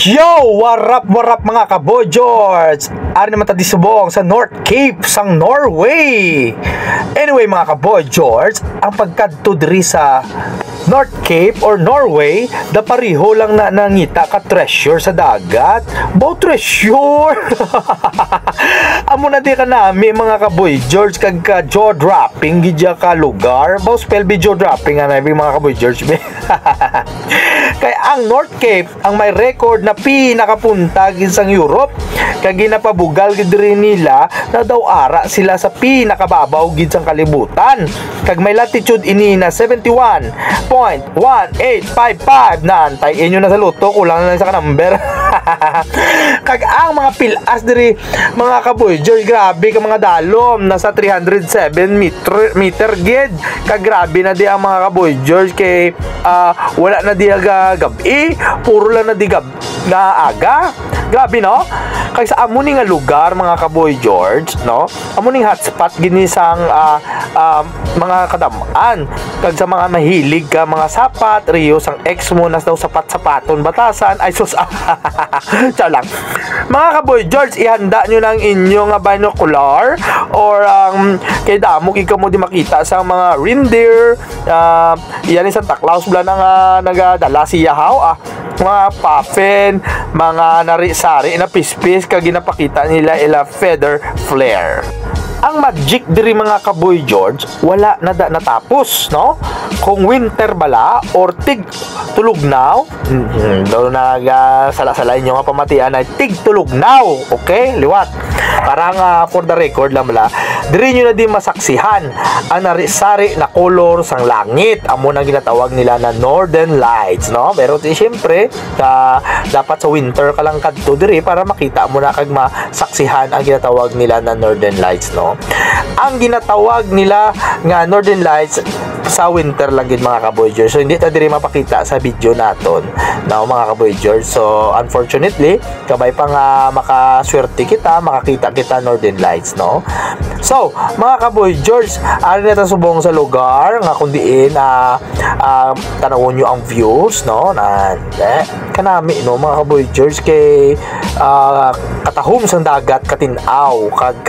Yo! Warap mga kaboy George! Ari naman tayo subong sa North Cape sang Norway. Anyway mga kaboy George, ang pagkadto diri sa North Cape or Norway, da pariho lang na nangita ka treasure sa dagat. Bow treasure! Amo na di ka nami mga kaboy George kag ka jaw dropping gidya ka lugar. Bow spell be jaw dropping ana mga kaboy George. Kay ang North Cape ang may record na pinakapunta ginsang Europe kag ginapabugal gid diri nila na daw ara sila sa pinakababaw ginsang kalibutan kag may latitude ini na 71.1855 na antay inyo na sa luto kulang na lang sa number. Kag ang mga pilas diri mga kaboy George, grabe ka mga dalom nasa 307 meter gid kag grabe na di ang mga kaboy George kay wala na di gabi, puro lang na di na aga. Grabe no? Kay sa amo nga lugar mga kaboy George, no? Amo ning hotspot gini sang mga kadamaan kag sa mga mahilig ka mga sapat, Rio sang ex mo nas daw sapat-sapaton batasan ay sus. Ciao lang. Mga kaboy George, ihanda nyo ng inyong binocular or kay damog ikaw mo di makita sa mga reindeer. Yan isang taklaus bla na nagadala si Yahaw mga puffin, mga nari-sari na pispis kag ginapakita nila ila feather flare. Ang magic diri mga kaboy George, wala na natapos, no? Kung winter bala or tig tulugnaw, daw sala-sala inyo nga pamatian ay tig tulugnaw, okay? Liwat. Parang for the record lang bala, diri nyo na din masaksihan ang narisari na color sang langit. Amo na ginatawag nila na Northern Lights, no? Pero siyempre, dapat sa winter ka lang kadto diri para makita mo na kag masaksihan ang ginatawag nila na Northern Lights, no? Ang ginatawag nila nga Northern Lights sa winter lang gid mga kaboy George. So hindi ta diri mapakita sa video naton, no mga kaboy George. So unfortunately, kabay pa nga makaswerte kita, makakita kita Northern Lights, no? So, mga kaboy George, ari na ta subong sa lugar nga kun diin tanawon nyo ang views, no? Kanami no mga kaboy George kay katahom sang dagat katinaw kag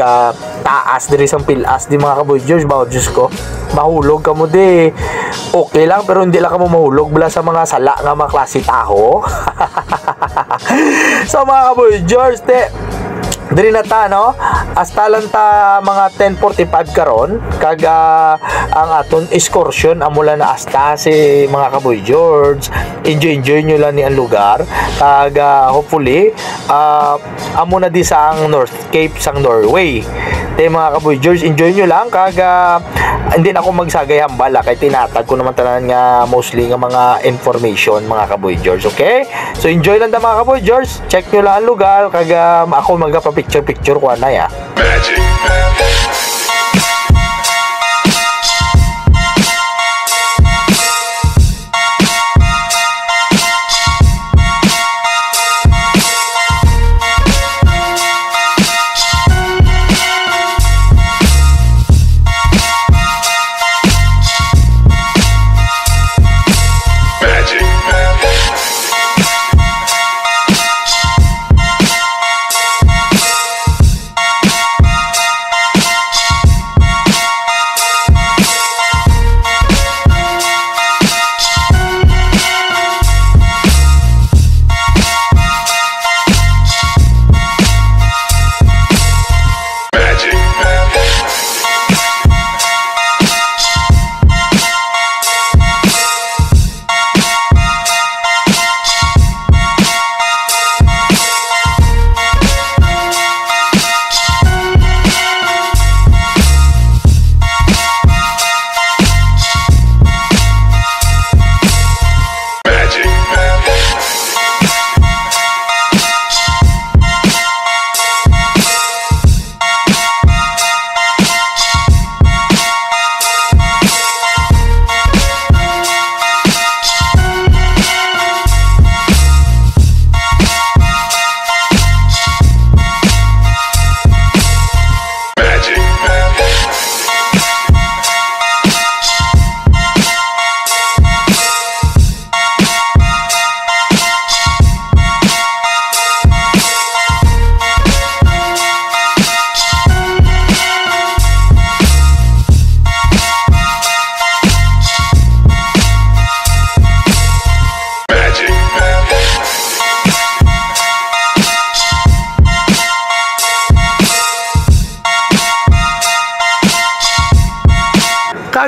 taas diri sang pilas di mga kaboy George. Bao Diyos ko, mahulog ka mo di. Okay lang pero hindi lang ka mo mahulog bala sa mga sala nga mga klase taho. So mga kaboy George, diri na ta, no? Hasta lang ta mga 10:45 karon kag ang aton excursion amula na hasta si mga kaboy George. Enjoy nyo lang ni ang lugar kag hopefully amo na di sa ang North Cape sang Norway. Mga kaboy George, enjoy nyo lang kag hindi na ako magsagay hambala kay tinatag ko naman tanan nga mostly nga mga information mga kaboy George, okay? So enjoy lang ta mga kaboy George, check nyo lang ang lugar kag ako magpa-picture ko na ya. Magic.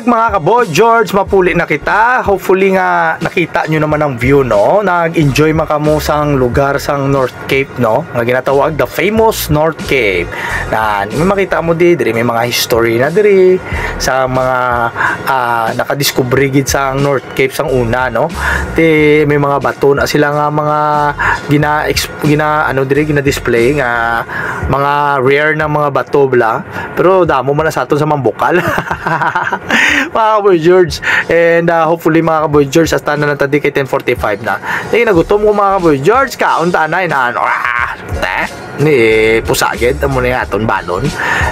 mga kaboy George, mapuli na kita. Hopefully nga nakita nyo naman ang view, no? Nag-enjoy makamo sang lugar sang North Cape, no? Nga ginatawag the famous North Cape. Na may makita mo diri may mga history na diri sa mga nakadiscovery gid sang North Cape sang una, no? May mga bato na sila nga mga gina-display nga mga rare na mga bato bla. Pero damo man na sa aton sa Mambukal. Mga kaboy George, and hopefully mga kaboy George hasta na natadi kay 10:45 na. Nagutom ko mga kaboy George, kaunta na inaano ni pusaged amo ni aton balon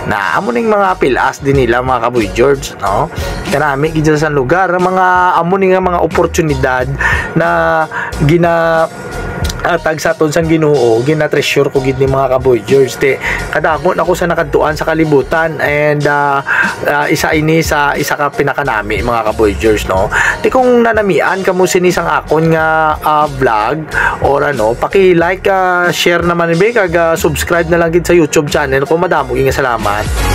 na amo ning mga pilas din nila mga kaboy George, no? Kanami gid sa lugar mga amo ning mga oportunidad na tag sa aton sang Ginoo, gina-treasure ko gid ni mga kaboy George. Kadako na ko sa nakaduan sa kalibutan, and isa ka pinakanami mga kaboy George, no? Kung nanamian kamo sini sang akon nga vlog or ano, paki-like, share naman ni kag subscribe na lang gid sa YouTube channel ko. Madamo nga salamat.